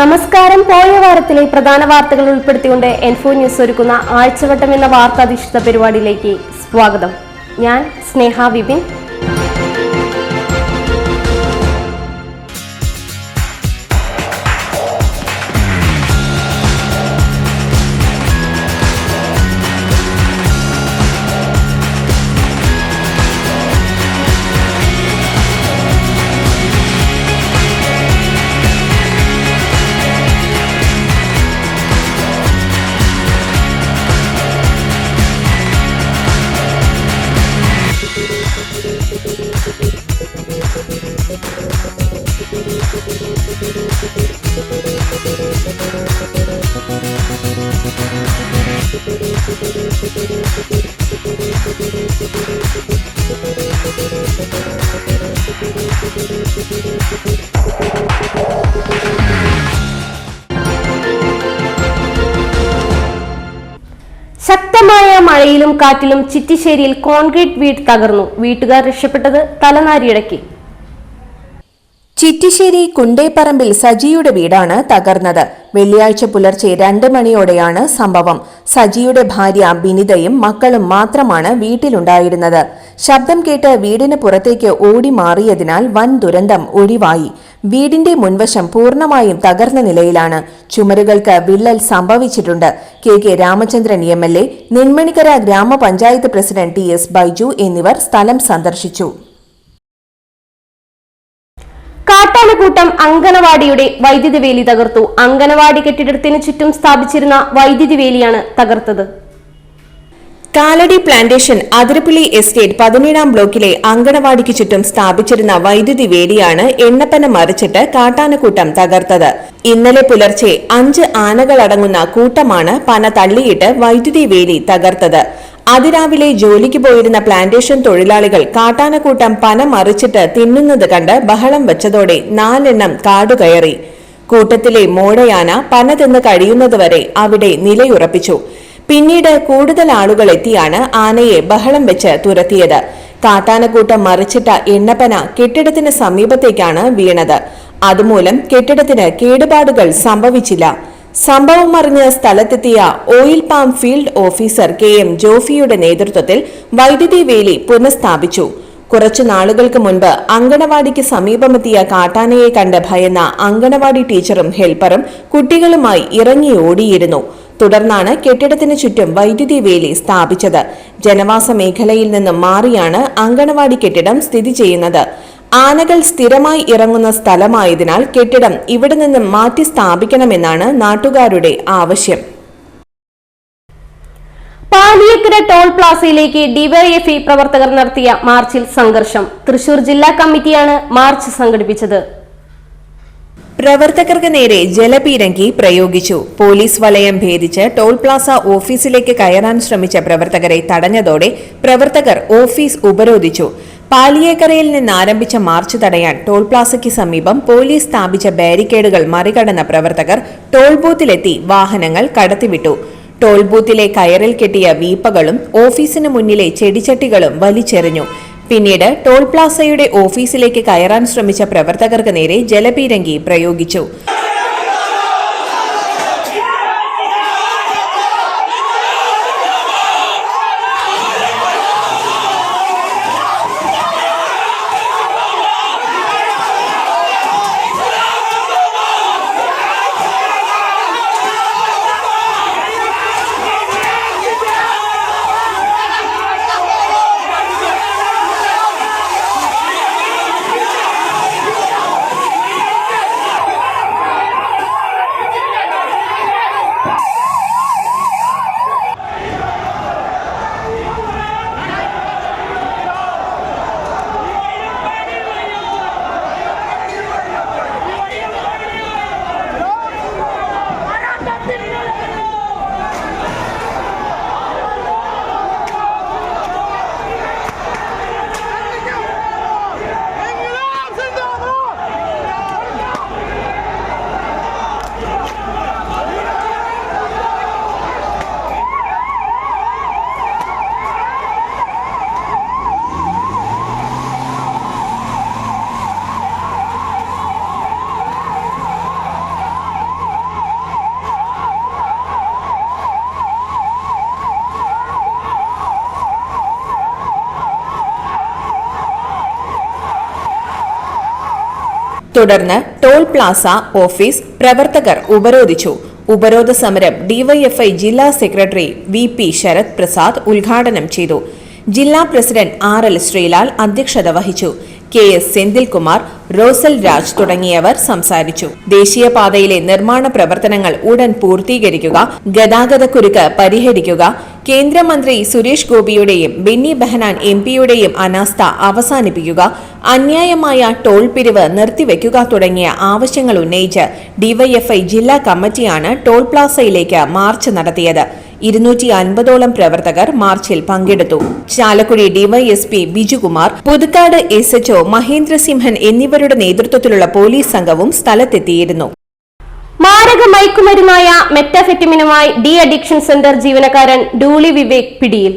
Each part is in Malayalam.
നമസ്കാരം. പോയ വാരത്തിലെ പ്രധാന വാർത്തകൾ ഉൾപ്പെടുത്തിക്കൊണ്ട് എൻഫോ ന്യൂസ് ഒരുക്കുന്ന ആഴ്ചവട്ടം എന്ന വാർത്താധിഷ്ഠിത പരിപാടിയിലേക്ക് സ്വാഗതം. ഞാൻ സ്നേഹ വിപിൻ. ശക്തമായ മഴയിലും കാറ്റിലും ചിറ്റിശ്ശേരിയിൽ കോൺക്രീറ്റ് വീട് തകർന്നു. വീട്ടുകാർ രക്ഷപ്പെട്ടത് തലനാരിഴയ്ക്ക്. ചിറ്റിശ്ശേരി കുണ്ടേപ്പറമ്പിൽ സജിയുടെ വീടാണ് തകർന്നത്. വെള്ളിയാഴ്ച പുലർച്ചെ 2 മണിയോടെയാണ് സംഭവം. സജിയുടെ ഭാര്യ ബിനിതയും മക്കളും മാത്രമാണ് വീട്ടിലുണ്ടായിരുന്നത്. ശബ്ദം കേട്ട് വീടിന് പുറത്തേക്ക് ഓടി മാറിയതിനാൽ വൻ ദുരന്തം ഒഴിവായി. വീടിന്റെ മുൻവശം പൂർണ്ണമായും തകർന്ന നിലയിലാണ്. ചുമരുകൾക്ക് വിള്ളൽ സംഭവിച്ചിട്ടുണ്ട്. കെ രാമചന്ദ്രൻ MLA, നെന്മണിക്കര ഗ്രാമപഞ്ചായത്ത് പ്രസിഡന്റ് TS ബൈജു എന്നിവർ സ്ഥലം സന്ദർശിച്ചു. കാട്ടാനക്കൂട്ടം അങ്കണവാടിയുടെ വൈദ്യുതി വേലി തകർത്തു. അങ്കണവാടി കെട്ടിടത്തിന് ചുറ്റും സ്ഥാപിച്ചിരുന്ന വൈദ്യുതി വേലിയാണ് തകർത്തത്. കാലടി പ്ലാന്റേഷൻ അതിരപ്പള്ളി എസ്റ്റേറ്റ് 17-ാം ബ്ലോക്കിലെ അങ്കണവാടിക്ക് ചുറ്റും സ്ഥാപിച്ചിരുന്ന വൈദ്യുതി വേലിയാണ് എണ്ണപ്പന മറിച്ചിട്ട് കാട്ടാനക്കൂട്ടം തകർത്തത്. ഇന്നലെ പുലർച്ചെ 5 ആനകളടങ്ങുന്ന കൂട്ടമാണ് പന തള്ളിയിട്ട് വൈദ്യുതി വേലി തകർത്തത്. അതിരാവിലെ ജോലിക്ക് പോയിരുന്ന പ്ലാന്റേഷൻ തൊഴിലാളികൾ കാട്ടാനക്കൂട്ടം പന മറിച്ചിട്ട് തിന്നുന്നത് കണ്ട് ബഹളം വെച്ചതോടെ 4 എണ്ണം കാടുകയറി. കൂട്ടത്തിലെ മോടയാന പന തിന്ന് കഴിയുന്നതുവരെ അവിടെ നിലയുറപ്പിച്ചു. പിന്നീട് കൂടുതൽ ആളുകൾ എത്തിയാണ് ആനയെ ബഹളം വെച്ച് തുരത്തിയത്. കാട്ടാനക്കൂട്ടം മറിച്ചിട്ട എണ്ണപ്പന കെട്ടിടത്തിന് സമീപത്തേക്കാണ് വീണത്. അതുമൂലം കെട്ടിടത്തിന് കേടുപാടുകൾ സംഭവിച്ചില്ല. സംഭവം അറിഞ്ഞ് സ്ഥലത്തെത്തിയ oil palm field officer KM ജോഫിയുടെ നേതൃത്വത്തിൽ വൈദ്യുതി വേലി പുനഃസ്ഥാപിച്ചു. കുറച്ചു നാളുകൾക്ക് മുൻപ് അങ്കണവാടിക്ക് സമീപമെത്തിയ കാട്ടാനയെ കണ്ട് ഭയന്ന അങ്കണവാടി ടീച്ചറും ഹെൽപ്പറും കുട്ടികളുമായി ഇറങ്ങി ഓടിയിരുന്നു. തുടർന്നാണ് കെട്ടിടത്തിന് ചുറ്റും വൈദ്യുതി വേലി സ്ഥാപിച്ചത്. ജനവാസ മേഖലയിൽ നിന്നും മാറിയാണ് അങ്കണവാടി കെട്ടിടം സ്ഥിതി ചെയ്യുന്നത്. ആനകൾ സ്ഥിരമായി ഇറങ്ങുന്ന സ്ഥലമായതിനാൽ കെട്ടിടം ഇവിടെ നിന്നും മാറ്റി സ്ഥാപിക്കണമെന്നാണ് നാട്ടുകാരുടെ ആവശ്യം. പാലിയേക്കര ടോൾ പ്ലാസയിലേക്ക് ഡിവൈഎഫ്ഐ പ്രവർത്തകർ നടത്തിയ മാർച്ചിൽ സംഘർഷം. തൃശൂർ ജില്ലാ കമ്മിറ്റിയാണ് മാർച്ച് സംഘടിപ്പിച്ചത്. പ്രവർത്തകർക്ക് നേരെ ജലപീരങ്കി പ്രയോഗിച്ചു. പോലീസ് വലയം ഭേദിച്ച് ടോൾ പ്ലാസ ഓഫീസിലേക്ക് കയറാൻ ശ്രമിച്ച പ്രവർത്തകരെ തടഞ്ഞതോടെ പ്രവർത്തകർ ഓഫീസ് ഉപരോധിച്ചു. പാലിയേക്കരയിൽ നിന്ന് ആരംഭിച്ച മാർച്ച് തടയാൻ ടോൾ പ്ലാസയ്ക്ക് സമീപം പോലീസ് സ്ഥാപിച്ച ബാരിക്കേഡുകൾ മറികടന്ന പ്രവർത്തകർ ടോൾ ബൂത്തിലെത്തി വാഹനങ്ങൾ കടത്തിവിട്ടു. ടോൾ ബൂത്തിലെ കയറിൽ കെട്ടിയ വീപ്പകളും ഓഫീസിന് മുന്നിലെ ചെടിച്ചട്ടികളും വലിച്ചെറിഞ്ഞു. പിന്നീട് ടോൾ പ്ലാസയുടെ ഓഫീസിലേക്ക് കയറാൻ ശ്രമിച്ച പ്രവർത്തകർക്ക് നേരെ ജലപീരങ്കി പ്രയോഗിച്ചു. തുടർന്ന് ടോൾ പ്ലാസ ഓഫീസ് പ്രവർത്തകർ ഉപരോധിച്ചു. ഉപരോധ സമരം ഡിവൈഎഫ്ഐ ജില്ലാ സെക്രട്ടറി VP ശരത് പ്രസാദ് ഉദ്ഘാടനം ചെയ്തു. ജില്ലാ പ്രസിഡന്റ് RL ശ്രീലാൽ അധ്യക്ഷത വഹിച്ചു. KS സെന്തിൽകുമാർ, റോസൽ രാജ് തുടങ്ങിയവർ സംസാരിച്ചു. ദേശീയപാതയിലെ നിർമ്മാണ പ്രവർത്തനങ്ങൾ ഉടൻ പൂർത്തീകരിക്കുക, ഗതാഗതക്കുരുക്ക് പരിഹരിക്കുക, കേന്ദ്രമന്ത്രി സുരേഷ് ഗോപിയുടെയും ബെന്നി ബെഹനാൻ MP-യുടെയും അനാസ്ഥ അവസാനിപ്പിക്കുക, അന്യായമായ ടോൾ പിരിവ് നിർത്തിവെക്കുക തുടങ്ങിയ ആവശ്യങ്ങൾ ഉന്നയിച്ച് ഡിവൈഎഫ്ഐ ജില്ലാ കമ്മിറ്റിയാണ് ടോൾ പ്ലാസയിലേക്ക് മാർച്ച് നടത്തിയത്. 250ഓളം പ്രവർത്തകർ മാർച്ചിൽ പങ്കെടുത്തു. ചാലക്കുടി DYSP ബിജുകുമാർ, പുതുക്കാട് SHO മഹേന്ദ്രസിംഹൻ എന്നിവരുടെ നേതൃത്വത്തിലുള്ള പോലീസ് സംഘവും സ്ഥലത്തെത്തിയിരുന്നു. മാരക മയക്കുമരുന്നായ മെറ്റാഫെറ്റമിനുമായി ഡി അഡിക്ഷൻ സെന്റർ ജീവനക്കാരൻ ഡൂളി വിവേക് പിടിയിൽ.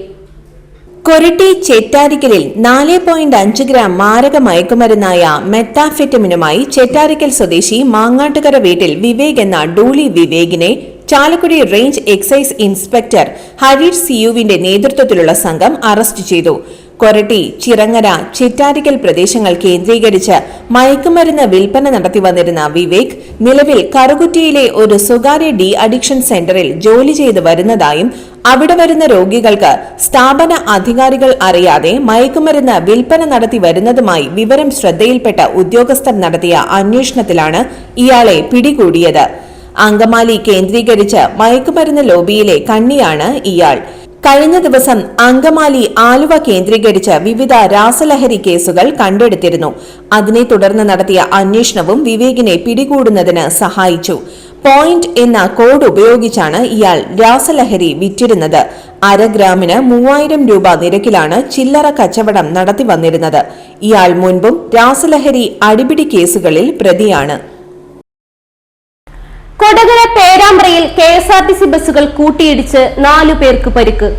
കൊരട്ടി ചെറ്റാരിക്കലിൽ 4.5 ഗ്രാം മാരക മയക്കുമരുന്നായ മെറ്റാഫെറ്റമിനുമായി ചെറ്റാരിക്കൽ സ്വദേശി മാങ്ങാട്ടുകര വീട്ടിൽ വിവേക് എന്ന ഡൂളി വിവേകിനെ Chalakudy range excise inspector Harish CUവിന്റെ നേതൃത്വത്തിലുള്ള സംഘം അറസ്റ്റ് ചെയ്തു. കൊരട്ടി, ചിറങ്ങര, ചിറ്റാരിക്കൽ പ്രദേശങ്ങൾ കേന്ദ്രീകരിച്ച് മയക്കുമരുന്ന് വിൽപ്പന നടത്തിവന്നിരുന്ന വിവേക് നിലവിൽ കറുകുറ്റിയിലെ ഒരു സ്വകാര്യ ഡി അഡിക്ഷൻ സെന്ററിൽ ജോലി ചെയ്തു വരുന്നതായും അവിടെ വരുന്ന രോഗികൾക്ക് സ്ഥാപന അധികാരികൾ അറിയാതെ മയക്കുമരുന്ന് വിൽപ്പന നടത്തി വരുന്നതുമായി വിവരം ശ്രദ്ധയിൽപ്പെട്ട ഉദ്യോഗസ്ഥർ നടത്തിയ അന്വേഷണത്തിലാണ് ഇയാളെ പിടികൂടിയത്. അങ്കമാലി കേന്ദ്രീകരിച്ച് മയക്കുമരുന്ന് ലോബിയിലെ കണ്ണിയാണ് ഇയാൾ. കഴിഞ്ഞ ദിവസം അങ്കമാലി, ആലുവ കേന്ദ്രീകരിച്ച് വിവിധ രാസലഹരി കേസുകൾ കണ്ടെടുത്തിരുന്നു. അതിനെ തുടർന്ന് നടത്തിയ അന്വേഷണവും വിവേകിനെ പിടികൂടുന്നതിന് സഹായിച്ചു. പോയിന്റ് എന്ന കോഡ് ഉപയോഗിച്ചാണ് ഇയാൾ രാസലഹരി വിറ്റിരുന്നത്. 1/2 ഗ്രാമിന് 3000 രൂപ നിരക്കിലാണ് ചില്ലറ കച്ചവടം നടത്തി വന്നിരുന്നത്. ഇയാൾ മുൻപും രാസലഹരി അടിപിടി കേസുകളിൽ പ്രതിയാണ്. കൊടകര പേരാമ്പ്രയിൽ KSRTC ബസ്സുകൾ കൂട്ടിയിടിച്ച് 4 പേർക്ക് പരിക്ക്.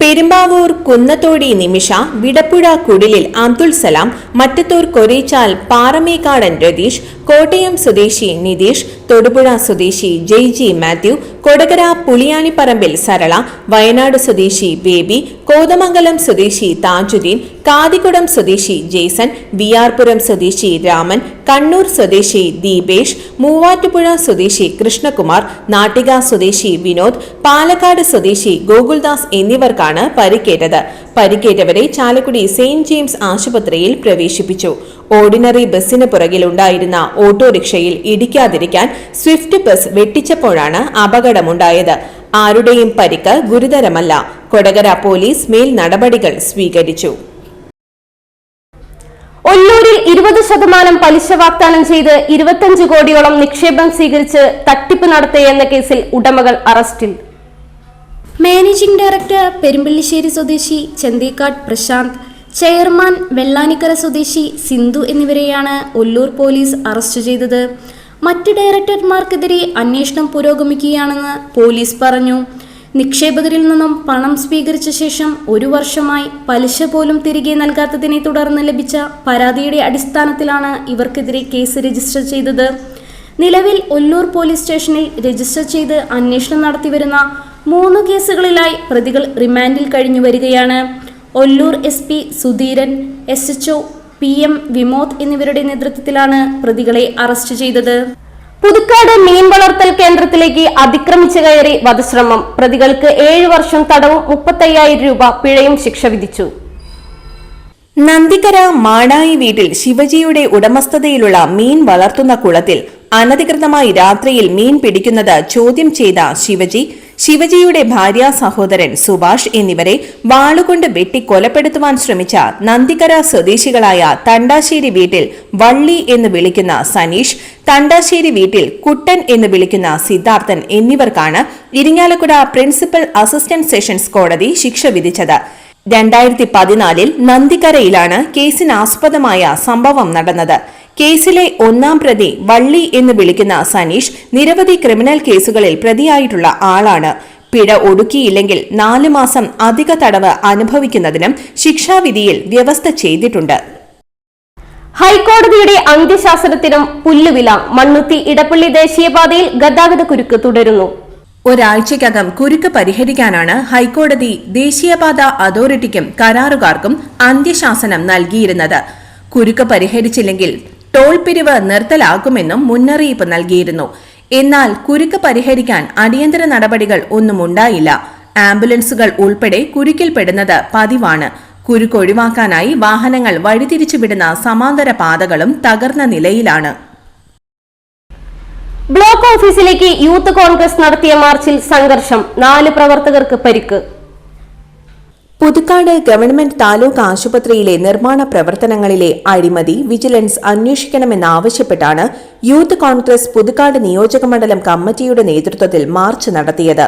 പെരുമ്പാവൂർ കുന്നത്തോടി നിമിഷ, വിടപ്പുഴ കുടിലിൽ അബ്ദുൾ സലാം, മറ്റത്തൂർ കൊരേച്ചാൽ പാറമേക്കാടൻ രതീഷ്, കോട്ടയം സ്വദേശി നിതീഷ്, തൊടുപുഴ സ്വദേശി JG മാത്യു, കൊടകര പുളിയാനിപ്പറമ്പിൽ സരള, വയനാട് സ്വദേശി ബേബി, കോതമംഗലം സ്വദേശി താജുദ്ദീൻ, കാതികുടം സ്വദേശി ജേസൺ, വിയാർപുരം സ്വദേശി രാമൻ, കണ്ണൂർ സ്വദേശി ദീപേഷ്, മൂവാറ്റുപുഴ സ്വദേശി കൃഷ്ണകുമാർ, നാട്ടിക സ്വദേശി വിനോദ്, പാലക്കാട് സ്വദേശി ഗോകുൽദാസ് എന്നിവർക്കാണ് പരിക്കേറ്റത്. പരിക്കേറ്റവരെ ചാലക്കുടി സെയിന്റ് ജെയിംസ് ആശുപത്രിയിൽ പ്രവേശിപ്പിച്ചു. ഓർഡിനറി ബസ്സിന് പുറകിലുണ്ടായിരുന്ന ഓട്ടോറിക്ഷയിൽ ഇടിക്കാതിരിക്കാൻ സ്വിഫ്റ്റ് ബസ് വെട്ടിച്ചപ്പോഴാണ് അപകടമുണ്ടായത്. ആരുടെയും പരിക്ക് ഗുരുതരമല്ല. കൊടകര പോലീസ് മേൽ നടപടികൾ സ്വീകരിച്ചു. ഒല്ലൂരിൽ 20% പലിശ വാഗ്ദാനം ചെയ്ത് 25 കോടിയോളം നിക്ഷേപം സ്വീകരിച്ച് തട്ടിപ്പ് നടത്തിയെന്ന കേസിൽ ഉടമകൾ അറസ്റ്റിൽ. മാനേജിംഗ് ഡയറക്ടർ പെരുമ്പള്ളിശ്ശേരി സ്വദേശി ചന്തേക്കാട് പ്രശാന്ത്, ചെയർമാൻ വെള്ളാനിക്കര സ്വദേശി സിന്ധു എന്നിവരെയാണ് ഒല്ലൂർ പോലീസ് അറസ്റ്റ് ചെയ്തത്. മറ്റ് ഡയറക്ടർമാർക്കെതിരെ അന്വേഷണം പുരോഗമിക്കുകയാണെന്ന് പോലീസ് പറഞ്ഞു. നിക്ഷേപകരിൽ നിന്നും പണം സ്വീകരിച്ച ശേഷം 1 വർഷമായി പലിശ പോലും തിരികെ നൽകാത്തതിനെ തുടർന്ന് ലഭിച്ച പരാതിയുടെ അടിസ്ഥാനത്തിലാണ് ഇവർക്കെതിരെ കേസ് രജിസ്റ്റർ ചെയ്തത്. നിലവിൽ ഒല്ലൂർ പോലീസ് സ്റ്റേഷനിൽ രജിസ്റ്റർ ചെയ്ത് അന്വേഷണം നടത്തിവരുന്ന 3 കേസുകളിലായി പ്രതികൾ റിമാൻഡിൽ കഴിഞ്ഞു വരികയാണ്. Ollur SP Sudheeran, SHO PM Vimod എന്നിവരുടെ നേതൃത്വത്തിലാണ് പ്രതികളെ അറസ്റ്റ് ചെയ്തത്. പുതുക്കാട് മീൻ വളർത്തൽ കേന്ദ്രത്തിലേക്ക് അതിക്രമിച്ചു കയറി വധശ്രമം. പ്രതികൾക്ക് 7 വർഷം തടവും 35,000 രൂപ പിഴയും ശിക്ഷ വിധിച്ചു. നന്ദിക്കര മാടായി വീട്ടിൽ ശിവജിയുടെ ഉടമസ്ഥതയിലുള്ള മീൻ വളർത്തുന്ന കുളത്തിൽ അനധികൃതമായി രാത്രിയിൽ മീൻ പിടിക്കുന്നത് ചോദ്യം ചെയ്ത ശിവജിയുടെ ഭാര്യ സഹോദരൻ സുഭാഷ് എന്നിവരെ വാളുകൊണ്ട് വെട്ടി കൊലപ്പെടുത്തുവാൻ ശ്രമിച്ച നന്ദിക്കര സ്വദേശികളായ തണ്ടാശ്ശേരി വീട്ടിൽ വള്ളി എന്ന് വിളിക്കുന്ന സനീഷ്, തണ്ടാശ്ശേരി വീട്ടിൽ കുട്ടൻ എന്ന് വിളിക്കുന്ന സിദ്ധാർത്ഥൻ എന്നിവർക്കാണ് ഇരിങ്ങാലക്കുട പ്രിൻസിപ്പൽ അസിസ്റ്റന്റ് സെഷൻസ് കോടതി ശിക്ഷ വിധിച്ചത്. 2014 നന്ദിക്കരയിലാണ് കേസിനാസ്പദമായ സംഭവം നടന്നത്. കേസിലെ 1-ാം പ്രതി വള്ളി എന്ന് വിളിക്കുന്ന സനീഷ് നിരവധി ക്രിമിനൽ കേസുകളിൽ പ്രതിയായിട്ടുള്ള ആളാണ്. പിഴ ഒടുക്കിയില്ലെങ്കിൽ 4 മാസം അധിക തടവ് അനുഭവിക്കുന്നതിനും ശിക്ഷാവിധിയിൽ വ്യവസ്ഥ ചെയ്തിട്ടുണ്ട്. ഹൈക്കോടതിയുടെ അന്ത്യശാസനത്തിനും പുല്ലുവില. മണ്ണുത്തി ഇടപ്പള്ളി ദേശീയപാതയിൽ ഗതാഗതക്കുരുക്ക് തുടരുന്നു. ഒരാഴ്ചയ്ക്കകം കുരുക്ക് പരിഹരിക്കാനാണ് ഹൈക്കോടതി ദേശീയപാത അതോറിറ്റിക്കും കരാറുകാർക്കും അന്ത്യശാസനം നൽകിയിരുന്നത്. കുരുക്ക് പരിഹരിച്ചില്ലെങ്കിൽ ടോൾ പിരിവ് നിർത്തലാക്കുമെന്നും മുന്നറിയിപ്പ് നൽകിയിരുന്നു. എന്നാൽ കുരുക്ക് പരിഹരിക്കാൻ അടിയന്തര നടപടികൾ ഒന്നും ഉണ്ടായില്ല. ആംബുലൻസുകൾ ഉൾപ്പെടെ കുരുക്കിൽപ്പെടുന്നത് പതിവാണ്. കുരുക്ക് ഒഴിവാക്കാനായി വാഹനങ്ങൾ വഴിതിരിച്ചുവിടുന്ന സമാന്തര പാതകളും തകർന്ന നിലയിലാണ്. ബ്ലോക്ക് ഓഫീസിലേക്ക് യൂത്ത് കോൺഗ്രസ് നടത്തിയ മാർച്ചിൽ സംഘർഷം, 4 പ്രവർത്തകർക്ക് പരിക്ക്. പുതുക്കാട് ഗവൺമെന്റ് താലൂക്ക് ആശുപത്രിയിലെ നിർമ്മാണ പ്രവർത്തനങ്ങളിലെ അഴിമതി വിജിലൻസ് അന്വേഷിക്കണമെന്നാവശ്യപ്പെട്ടാണ് യൂത്ത് കോൺഗ്രസ് പുതുക്കാട് നിയോജകമണ്ഡലം കമ്മിറ്റിയുടെ നേതൃത്വത്തിൽ മാർച്ച് നടത്തിയത്.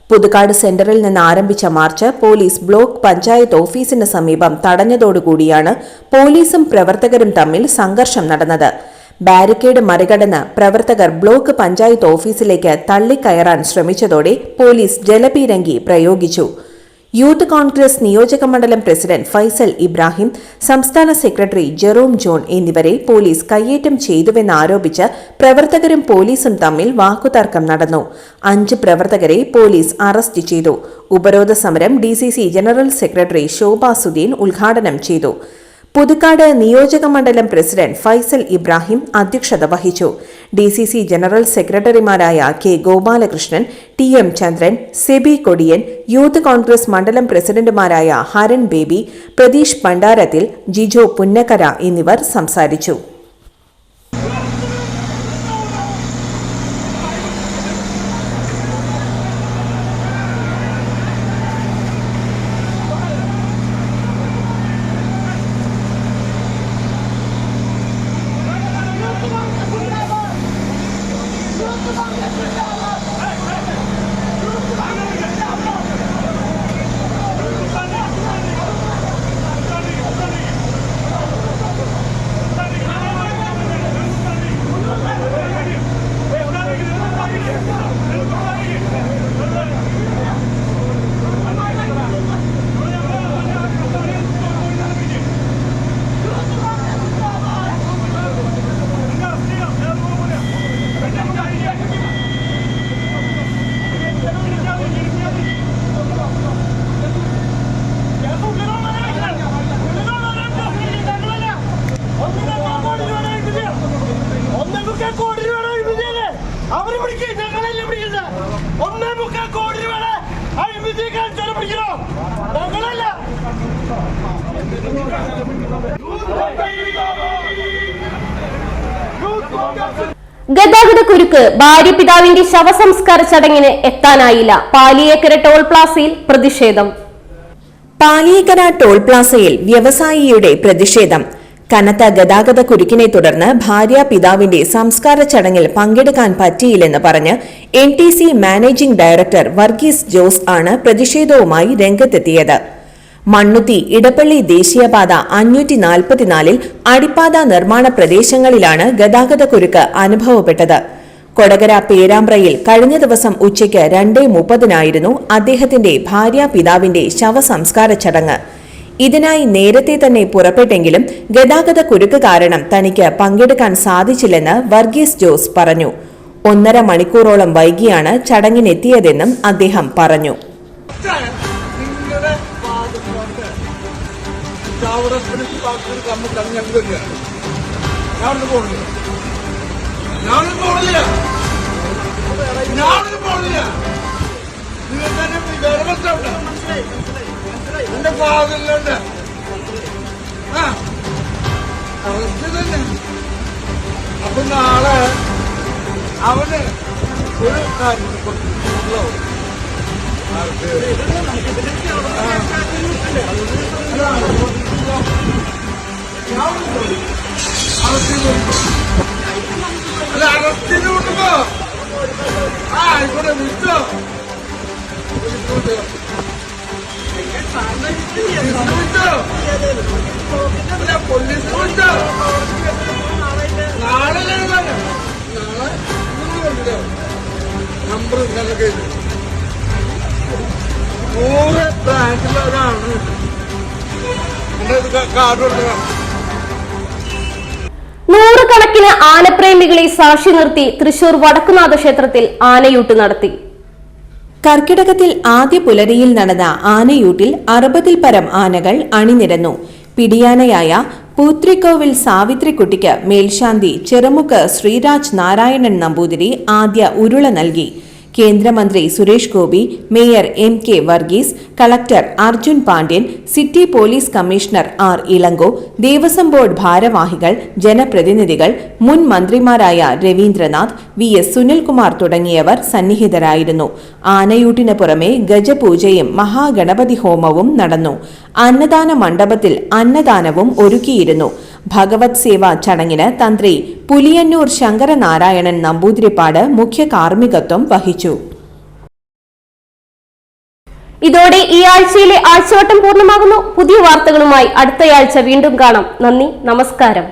പുതുക്കാട് സെന്ററിൽ നിന്ന് ആരംഭിച്ച മാർച്ച് പോലീസ് ബ്ലോക്ക് പഞ്ചായത്ത് ഓഫീസിന് സമീപം തടഞ്ഞതോടുകൂടിയാണ് പോലീസും പ്രവർത്തകരും തമ്മിൽ സംഘർഷം നടന്നത്. ബാരിക്കേഡ് മറികടന്ന് പ്രവർത്തകർ ബ്ലോക്ക് പഞ്ചായത്ത് ഓഫീസിലേക്ക് തള്ളിക്കയറാൻ ശ്രമിച്ചതോടെ പോലീസ് ജലപീരങ്കി പ്രയോഗിച്ചു. യൂത്ത് കോൺഗ്രസ് നിയോജകമണ്ഡലം പ്രസിഡന്റ് ഫൈസൽ ഇബ്രാഹിം, സംസ്ഥാന സെക്രട്ടറി ജെറോം ജോൺ എന്നിവരെ പോലീസ് കയ്യേറ്റം ചെയ്തുവെന്നാരോപിച്ച് പ്രവർത്തകരും പോലീസും തമ്മിൽ വാക്കുതർക്കം നടന്നു. 5 പ്രവർത്തകരെ പോലീസ് അറസ്റ്റ് ചെയ്തു. ഉപരോധ സമരം DCC ജനറൽ സെക്രട്ടറി ശോഭ സുദീൻ ഉദ്ഘാടനം ചെയ്തു. പുതുക്കാട് നിയോജകമണ്ഡലം പ്രസിഡന്റ് ഫൈസൽ ഇബ്രാഹിം അധ്യക്ഷത വഹിച്ചു. DCC ജനറൽ സെക്രട്ടറിമാരായ K ഗോപാലകൃഷ്ണൻ, TM ചന്ദ്രൻ, സെബി കൊടിയൻ, യൂത്ത് കോൺഗ്രസ് മണ്ഡലം പ്രസിഡന്റുമാരായ ഹരൺ ബേബി, പ്രതീഷ് പണ്ടാരത്തിൽ, ജിജോ പുന്നക്കര എന്നിവർ സംസാരിച്ചു. ഗതാഗത കുരുക്ക്, ഭാര്യ പിതാവിന്റെ ശവസംസ്കാര ചടങ്ങിന് എത്താനായില്ല. പാലിയേക്കര ടോൾ പ്ലാസയിൽ പ്രതിഷേധം. പാലിയേക്കര ടോൾ പ്ലാസയിൽ വ്യവസായിയുടെ പ്രതിഷേധം. കനത്ത ഗതാഗത കുരുക്കിനെ തുടർന്ന് ഭാര്യ പിതാവിന്റെ സംസ്കാര ചടങ്ങിൽ പങ്കെടുക്കാൻ പറ്റിയില്ലെന്ന് പറഞ്ഞ് NTC managing director Varghese Jose ആണ് പ്രതിഷേധവുമായി രംഗത്തെത്തിയത്. മണ്ണുത്തി ഇടപ്പള്ളി ദേശീയപാത 544-ൽ അടിപ്പാത നിർമ്മാണ പ്രദേശങ്ങളിലാണ് ഗതാഗത കുരുക്ക് അനുഭവപ്പെട്ടത്. കൊടകര പേരാമ്പ്രയിൽ കഴിഞ്ഞ ദിവസം ഉച്ചയ്ക്ക് 2:30-നായിരുന്നു അദ്ദേഹത്തിന്റെ ഭാര്യ പിതാവിന്റെ ശവസംസ്കാര ചടങ്ങ്. ഇതിനായി നേരത്തെ തന്നെ പുറപ്പെട്ടെങ്കിലും ഗതാഗത കുരുക്ക് കാരണം തനിക്ക് പങ്കെടുക്കാൻ സാധിച്ചില്ലെന്ന് വർഗീസ് ജോസ് പറഞ്ഞു. 1.5 മണിക്കൂറോളം വൈകിയാണ് ചടങ്ങിനെത്തിയതെന്നും അദ്ദേഹം പറഞ്ഞു. എന്റെ ഫാദറിലുണ്ട് അപ്പൊ നാളെ അവന് ഒരു അല്ല അറസ്റ്റിന് വിട്ടുമ്പോ ആയിക്കോട്ടെ വിട്ടോ പോലീസ് വിട്ടോ നാളെ നാളെ നമ്പർ കണക്ക് 100 ബ്രാഞ്ചിലൊരാണ് കാർഡ് കൊടുക്കണം. നൂറുകണക്കിന് ആനപ്രേമികളെ സാക്ഷി നിർത്തി തൃശൂർ വടക്കുനാഥ ക്ഷേത്രത്തിൽ ആനയൂട്ട് നടത്തി. കർക്കിടകത്തിൽ ആദ്യ പുലരിയിൽ നടന്ന ആനയൂട്ടിൽ 60-ൽ പരം ആനകൾ അണിനിരന്നു. പിടിയാനയായ പൂത്രിക്കോവിൽ സാവിത്രിക്കുട്ടിക്ക് മേൽശാന്തി ചെറുമുക്ക് ശ്രീരാജ് നാരായണൻ നമ്പൂതിരി ആദ്യ ഉരുള നൽകി. കേന്ദ്രമന്ത്രി Suresh Gopi, mayor MK Varghese, collector Arjun Pandian, city police commissioner R Ilango, Devaswom board ഭാരവാഹികൾ, ജനപ്രതിനിധികൾ, മുൻ മന്ത്രിമാരായ രവീന്ദ്രനാഥ്, VS സുനിൽകുമാർ തുടങ്ങിയവർ സന്നിഹിതരായിരുന്നു. ആനയൂട്ടിന് പുറമെ ഗജപൂജയും മഹാഗണപതി ഹോമവും നടന്നു. അന്നദാന മണ്ഡപത്തിൽ അന്നദാനവും ഒരുക്കിയിരുന്നു. ഭഗവത് സേവാ ചടങ്ങിന് തന്ത്രി പുലിയന്നൂർ ശങ്കരനാരായണൻ നമ്പൂതിരിപ്പാട് മുഖ്യ കാർമ്മികത്വം വഹിച്ചു. ഇതോടെ ഈ ആഴ്ചയിലെ ആഴ്ചവട്ടം പൂർണ്ണമാകുന്നു. പുതിയ വാർത്തകളുമായി അടുത്തയാഴ്ച വീണ്ടും കാണാം. നന്ദി, നമസ്കാരം.